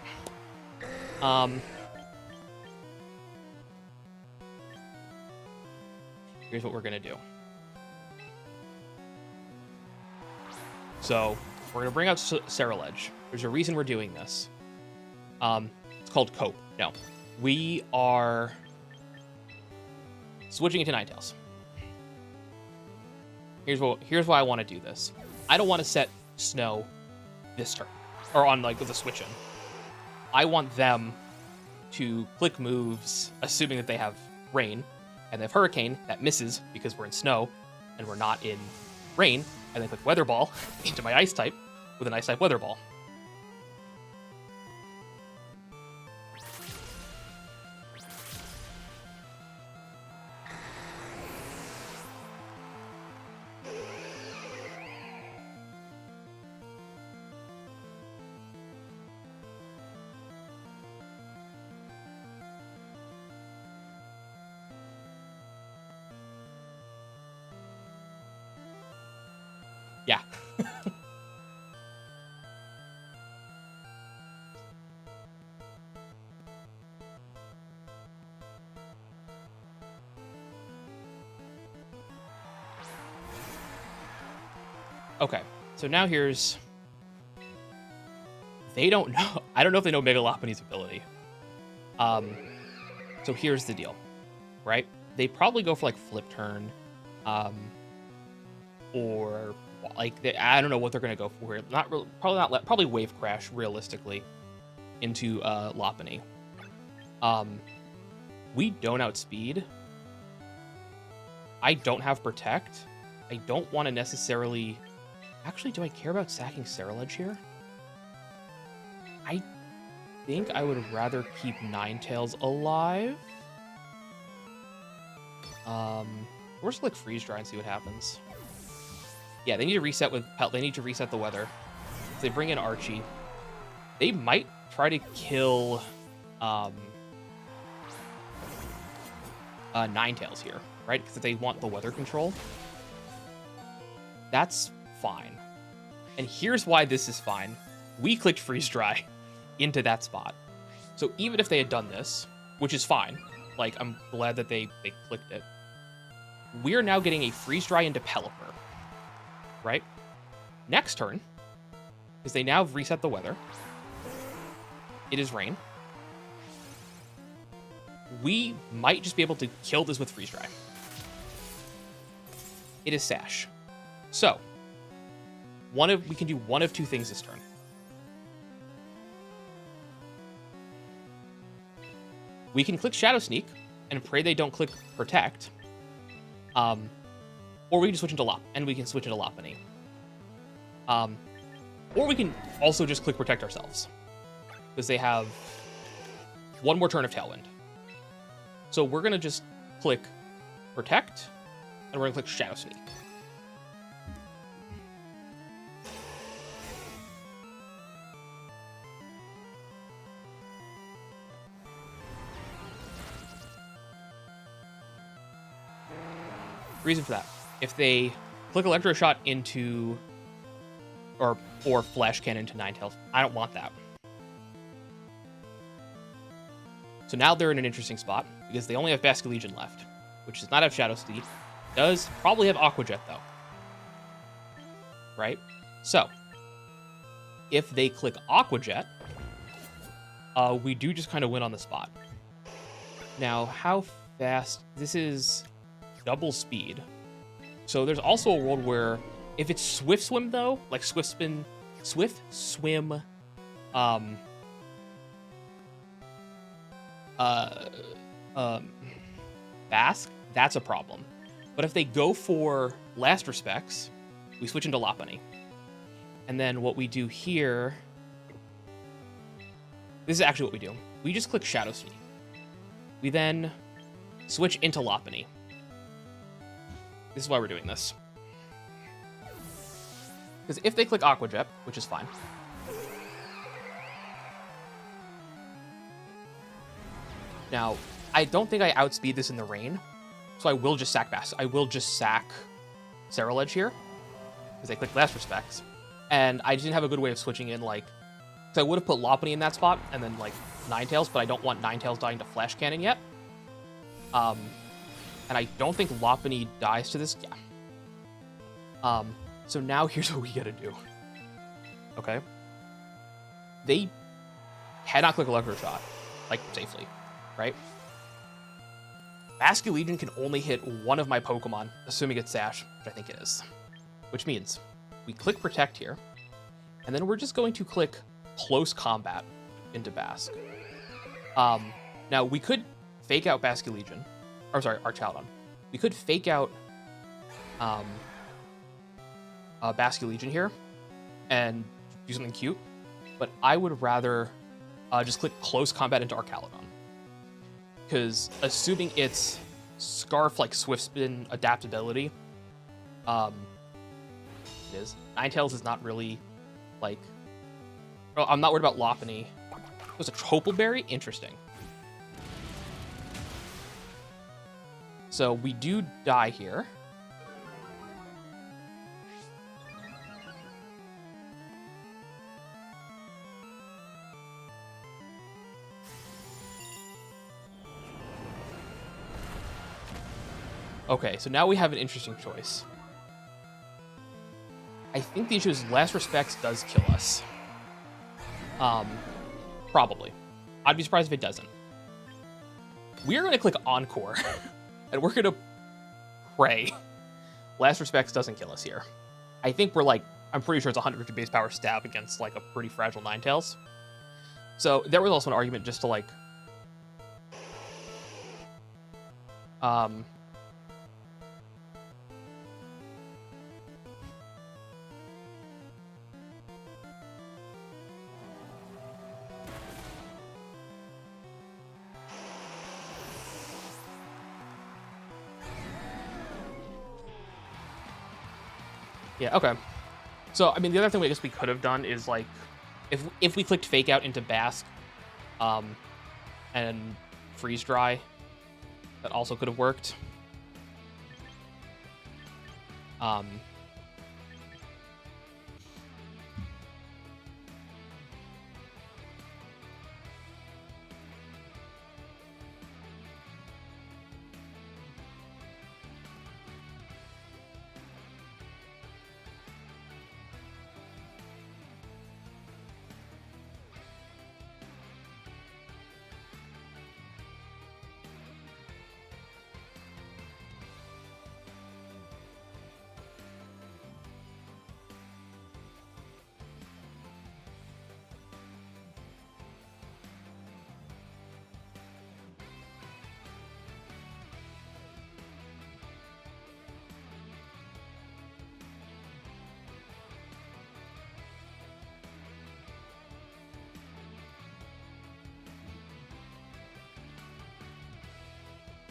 Here's what we're gonna do. So we're gonna bring out Ceruledge. There's a reason we're doing this. It's called Cope. No, we are switching into Ninetales. Here's why I want to do this. I don't want to set Snow this turn, or on like with a switch in. I want them to click moves, assuming that they have Rain, and they have Hurricane that misses because we're in Snow, and we're not in Rain, and then click Weather Ball into my Ice type with an Ice type Weather Ball. Yeah. Okay, so now here's... They don't know... I don't know if they know Mega Lopunny's ability. So here's the deal, right? They probably go for, like, Flip Turn, or... Like, I don't know what they're going to go for here. Probably Wave Crash, realistically, into Lopunny. We don't outspeed. I don't have Protect. I don't want to necessarily... Actually, do I care about sacking Ceruledge here? I think I would rather keep Ninetales alive. We're just like Freeze Dry and see what happens. Yeah, they need to reset with they need to reset the weather. If they bring in Archie, they might try to kill Ninetales here, right? Because if they want the weather control, that's fine. And here's why this is fine. We clicked Freeze Dry into that spot. So even if they had done this, which is fine, like I'm glad that they clicked it, we're now getting a Freeze Dry into Pelipper, right? Next turn, because they now have reset the weather, it is Rain. We might just be able to kill this with Freeze Dry. It is Sash. So, we can do one of two things this turn. We can click Shadow Sneak and pray they don't click Protect. Or we can switch into Lopunny. Or we can also just click Protect ourselves, because they have one more turn of Tailwind. So we're going to just click Protect, and we're going to click Shadow Sneak. Reason for that: if they click Electro Shot into, or Flash Cannon into Ninetales, I don't want that. So now they're in an interesting spot, because they only have Basculegion left, which does not have Shadow Sneak. Does probably have Aqua Jet, though. Right? So, if they click Aqua Jet, we do just kind of win on the spot. Now, how fast... This is double speed. So there's also a world where if it's Swift Swim, though, like Swift Swim, Bask, that's a problem. But if they go for Last Respects, we switch into Lopunny. And then what we do here, this is actually what we do. We just click Shadow Sneak. We then switch into Lopunny. This is why we're doing this. Because if they click Aqua Jet, which is fine. Now, I don't think I outspeed this in the rain, so I will just sack I will just sack Ceruledge here, because they click Last Respects. And I didn't have a good way of switching in, like, so I would have put Lopunny in that spot, and then, like, Ninetales, but I don't want Ninetales dying to Flash Cannon yet. And I don't think Lopunny dies to this. Yeah. So now here's what we gotta do. Okay. They cannot click Electro Shot, like, safely, right? Basculegion can only hit one of my Pokemon, assuming it's Sash, which I think it is. Which means we click Protect here, and then we're just going to click Close Combat into Basque. Now, we could fake out Basculegion, or sorry, Archaladon. We could fake out Basculegion here and do something cute, but I would rather just click Close Combat into Archaladon. Because assuming it's Scarf, like Swift Spin adaptability, it is. Ninetales is not really, like... Oh, I'm not worried about Lopunny. It was a Tropial Berry? Interesting. So we do die here. Okay, so now we have an interesting choice. I think the issue is Last Respects does kill us. Probably. I'd be surprised if it doesn't. We're going to click Encore, and we're going to pray Last Respects doesn't kill us here. I think we're like, I'm pretty sure it's 150 base power stab against like a pretty fragile Ninetales. So there was also an argument just to like... Yeah, okay. So, I mean, the other thing I guess we could have done is, like, if we clicked Fake Out into Basque, and Freeze Dry, that also could have worked.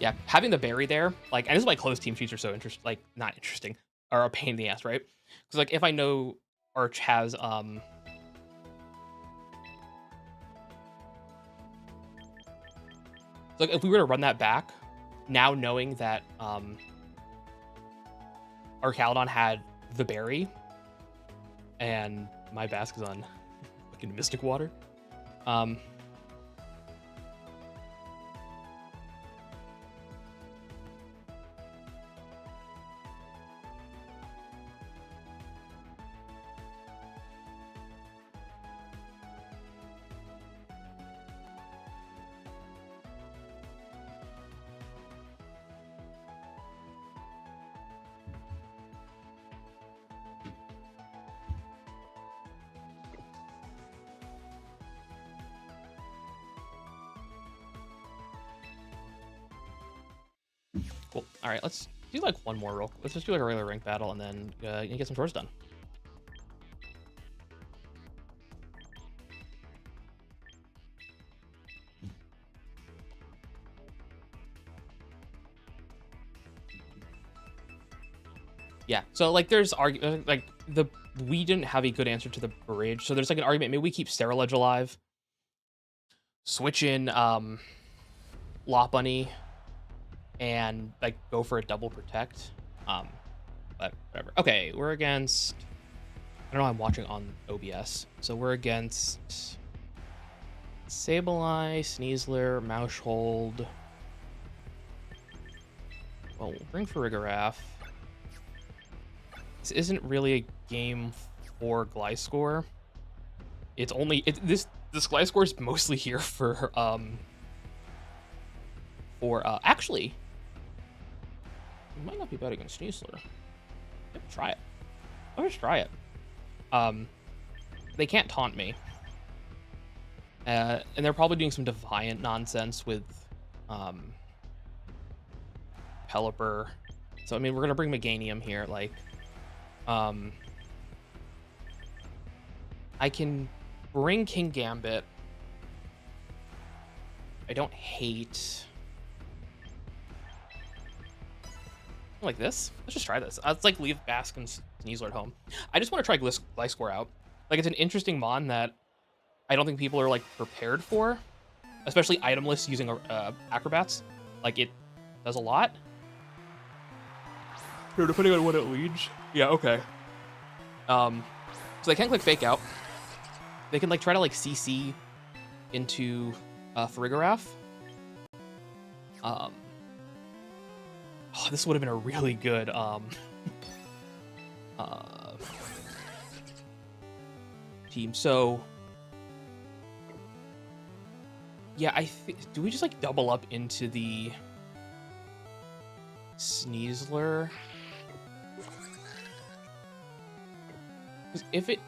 Yeah, having the berry there, like, and this is why closed team sheets are so interesting, like, not interesting, are a pain in the ass, right? Because, like, if I know Arch has, like, if we were to run that back, now knowing that, Archaladon had the berry, and my Basque is on fucking Mystic Water, cool. All right, let's do like one more real. Let's just do like a regular rank battle and then get some chores done. Yeah, so like there's like we didn't have a good answer to the bridge, so there's like an argument maybe we keep Sterile Edge alive, switch in Lot Bunny, and like go for a double protect. But whatever. Okay, we're against. I don't know. I'm watching on OBS, so we're against Sableye, Sneasler, Maushold. Well, we'll bring Farigiraf. This isn't really a game for Gliscor. It's only this Gliscor is mostly here for actually, it might not be bad against Sneasler. Let's try it. Let's try it. They can't taunt me, and they're probably doing some Defiant nonsense with Pelipper. So I mean, we're gonna bring Meganium here, like. I can bring King Gambit. I don't hate. Like this. Let's just try this. Let's like leave Basque and Sneasler at home. I just want to try Gliscor out. Like it's an interesting mon that I don't think people are like prepared for, especially itemless using acrobats. Like it does a lot. Or depending on what it leads. Yeah, okay. So they can't click Fake Out. They can like try to like CC into Farigiraf. Oh, this would have been a really good team. So yeah, I think do we just like double up into the Sneasler? Because if it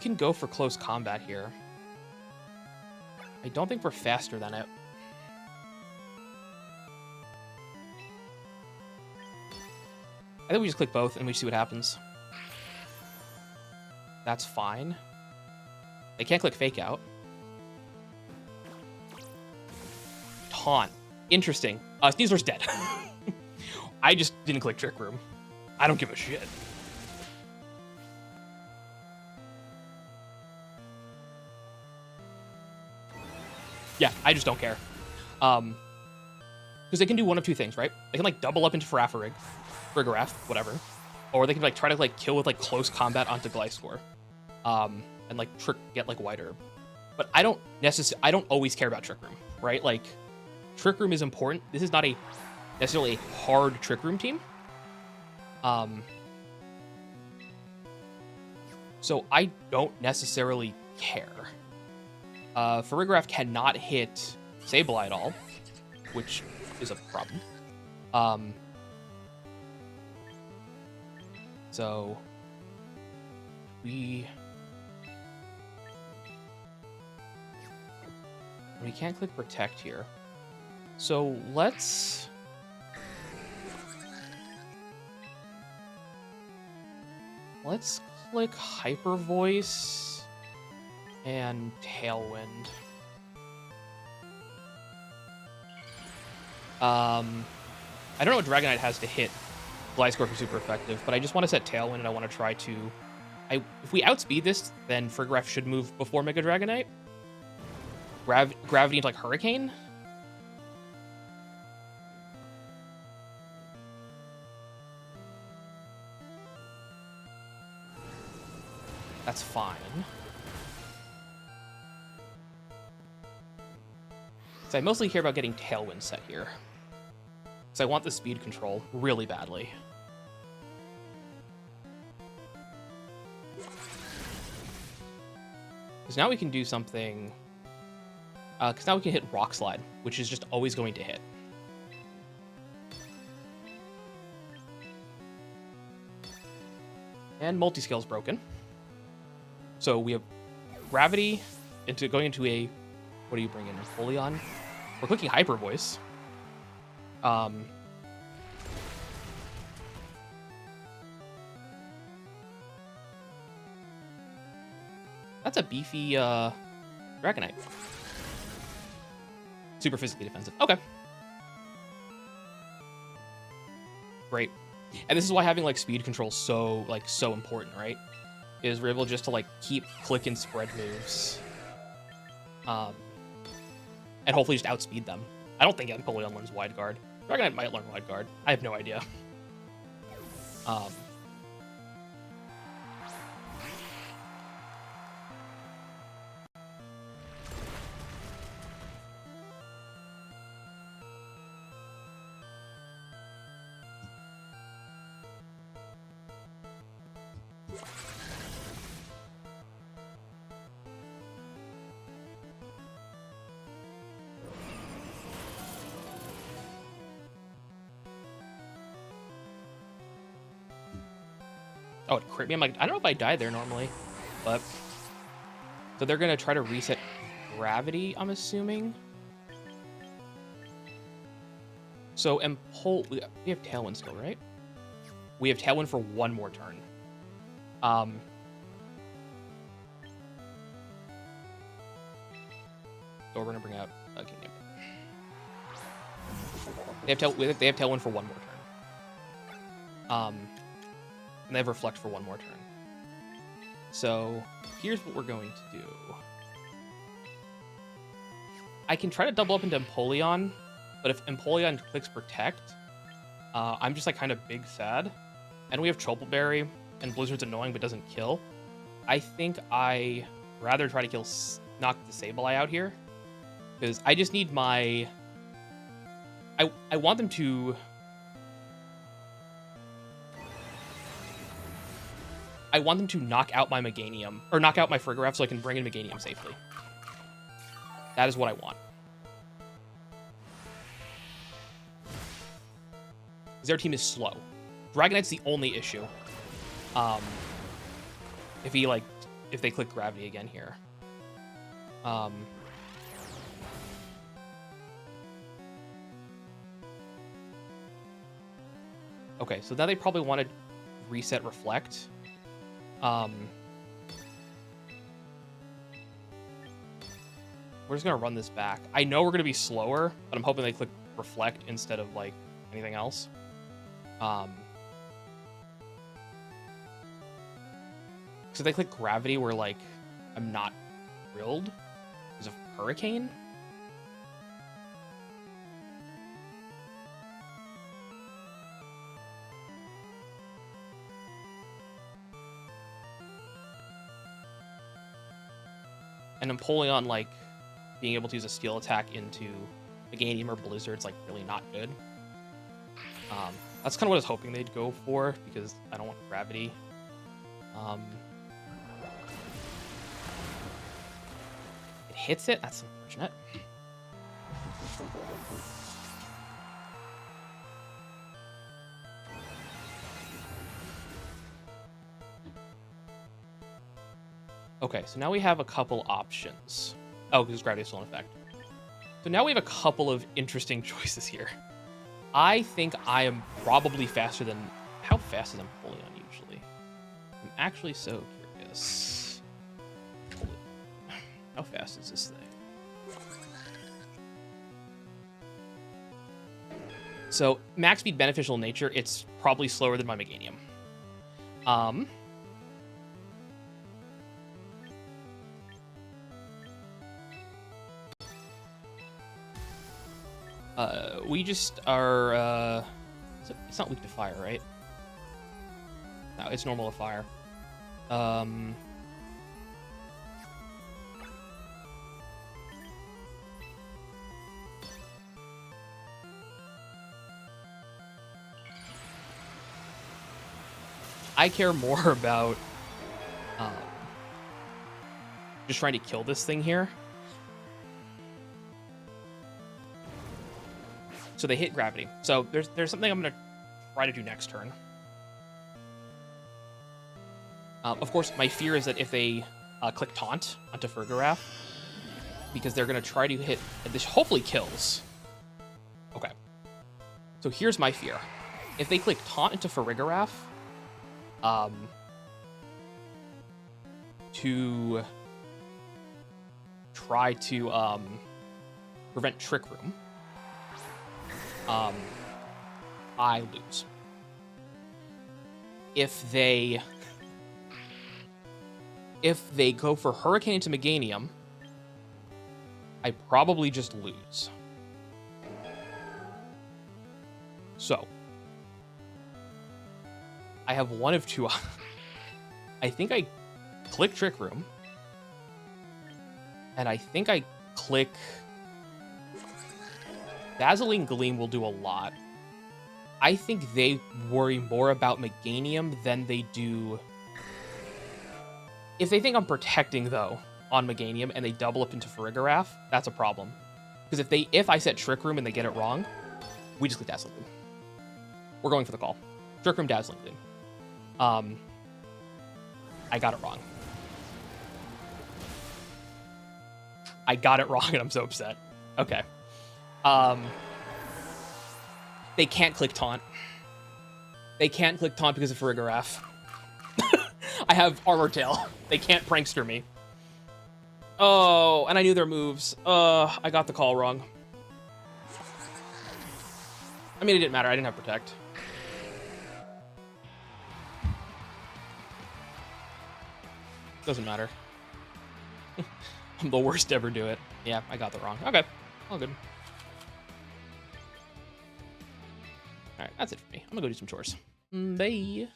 can go for close combat here. I don't think we're faster than it. I think we just click both and we see what happens. That's fine. They can't click Fake Out. Taunt. Interesting. Sneasler's dead. I just didn't click Trick Room. I don't give a shit. Yeah, I just don't care. Because they can do one of two things, right? They can like double up into Farigiraf, whatever. Or they can like try to like kill with like close combat onto Gliscor. And like get like White Herb. But I don't always care about Trick Room, right? Like Trick Room is important. This is not necessarily a hard Trick Room team. So I don't necessarily care. Farigiraf cannot hit Sableye at all, which is a problem. So we can't click Protect here. So let's click Hyper Voice and Tailwind. I don't know what Dragonite has to hit Gliscor for super effective, but I just want to set Tailwind and I want to try to... if we outspeed this, then Farigiraf should move before Mega Dragonite. Gravity into like Hurricane. That's fine. So I mostly care about getting Tailwind set here. Because I want the speed control really badly. Because now we can do something... Because now we can hit Rock Slide, which is just always going to hit. And Multiscale's broken. So we have Gravity going into a... What do you bring in? Folion? We're clicking Hyper Voice. That's a beefy Dragonite. Super physically defensive. Okay. Great. And this is why having like speed control is so important, right? Is we're able just to like keep click and spread moves. And hopefully just outspeed them. I don't think Empoleon learns Wide Guard. Dragonite might learn Wide Guard. I have no idea. Oh, it crit me. I'm like, I don't know if I die there normally, but so they're gonna try to reset gravity, I'm assuming. So we have Tailwind still, right? We have Tailwind for one more turn. So we're gonna bring out Kingdom. They have Tailwind for one more turn. And they have Reflect for one more turn. So here's what we're going to do. I can try to double up into Empoleon, but if Empoleon clicks Protect, I'm just like kind of big sad. And we have Tropical Berry, and Blizzard's annoying but doesn't kill. I think I rather try to knock the Sableye out here, because I just need my. I want them to. I want them to knock out my Meganium, or knock out my Farigiraf so I can bring in Meganium safely. That is what I want. Their team is slow. Dragonite's the only issue. If they click Gravity again here. Okay, so now they probably want to reset Reflect. We're just gonna run this back. I know we're gonna be slower, but I'm hoping they click Reflect instead of like anything else. So they click Gravity where like I'm not thrilled because of Hurricane. And Empoleon, like, being able to use a Steel attack into Meganium or Blizzard's, like, really not good. That's kind of what I was hoping they'd go for, because I don't want Gravity. It hits it? That's unfortunate. Okay, so now we have a couple options. Oh, because Gravity is still in effect. So now we have a couple of interesting choices here. I think I am probably faster than... How fast is Empoleon usually? I'm actually so curious. How fast is this thing? So, max speed beneficial nature, it's probably slower than my Meganium. We just are, it's not weak to fire, right? No, it's normal to fire. I care more about, just trying to kill this thing here. So they hit Gravity. So there's something I'm gonna try to do next turn. Of course, my fear is that if they click Taunt onto Farigiraf, because they're gonna try to hit, and this hopefully kills. Okay. So here's my fear: if they click Taunt into Farigiraf, to try to prevent Trick Room, I lose. If they go for Hurricane into Meganium, I probably just lose. So, I have one of two. I think I click Trick Room, and I think I click Dazzling Gleam will do a lot. I think they worry more about Meganium than they do. If they think I'm protecting, though, on Meganium and they double up into Farigiraf, that's a problem. Because if I set Trick Room and they get it wrong, we just click Dazzling Gleam. We're going for the call. Trick Room, Dazzling Gleam. I got it wrong. I got it wrong and I'm so upset. Okay. They can't click Taunt. They can't click Taunt because of Farigiraf. I have Armor Tail. They can't Prankster me. Oh, and I knew their moves. I got the call wrong. I mean, it didn't matter. I didn't have Protect. Doesn't matter. I'm the worst to ever do it. Yeah, I got that wrong. Okay, all good. All right, that's it for me. I'm gonna go do some chores. Bye.